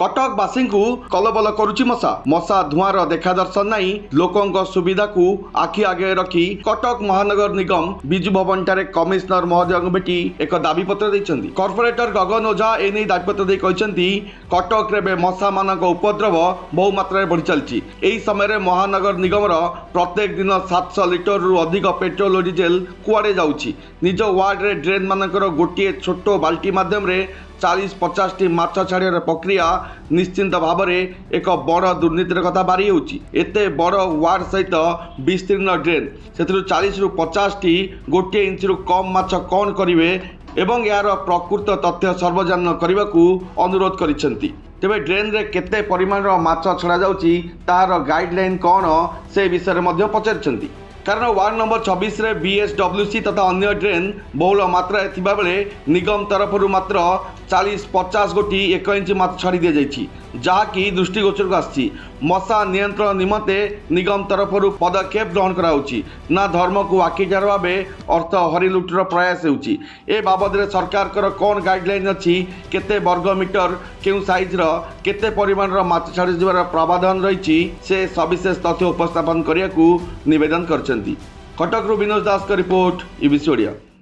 कटकवासी को कलबल करुछि मशा मशा धुआर देखा दर्शन नहीं। लोकों सुविधा को आखि आगे रखी कटक महानगर निगम बिजु भवन ठारे कमिशनर महोदय भेटी एक दाबीपत्र देइछन्ति। कॉर्पोरेटर गगन ओझा एने दाबीपत्र दे कहते कटक रे मशा मान उपद्रव बहु मात्रा बढ़ी चलछि। एही समय महानगर निगम प्रत्येक दिन 700 लिटर रु अधिक पेट्रोल और डीजेल कुआड़े जाउछि। निज वार्ड रे ड्रेन मानकर गोटे छोट बाल्टी माध्यम रे 40-50 टी माछ छाड़ियार प्रक्रिया निश्चिंत भाव में एक बड़ दुर्नीतिर कथा बारी होउछि। एते बड़ वार्ड सहित विस्तीर्ण ड्रेन से 40-50 टी गोटे इंच रु कम माछ कौन करिवे एवं यार प्रकृत तथ्य सर्वजन करने को अनुरोध करिसेंति। तेबे ड्रेन रे केते परिमाण माछ छड़ा जाउछि तार गाइडलाइन कौन से विषय में पचारिसेंति। कारण वार्ड नंबर 26 रे बीएसडब्ल्यूसी तथा अन्य ड्रेन बहुल मात्रा थिबा बेले निगम तरफ मात्र 40-50 गोटी 1 इंच माछ छाड़ी दि जाइछि, जहाँकि दृष्टिगोचर को आछि। मशा नियंत्रण निमंते निगम तरफ पदक्षेप ग्रहण कराउछि ना धर्म को आखिजार भाव अर्थ हरिलुटर प्रयास होउछि। ए बाबद रे सरकार कर कौन गाइडलाइन अछि, केते वर्ग मीटर केउ साइज रो केते परिमाण रो माछ छाड़ी दिबार प्रावधान रहिछि से सविशेष तथ्य उपस्थापन करिया को निवेदन करछन्ति। कटक रु विनोद दास का रिपोर्ट, ईबीसी ओडिया।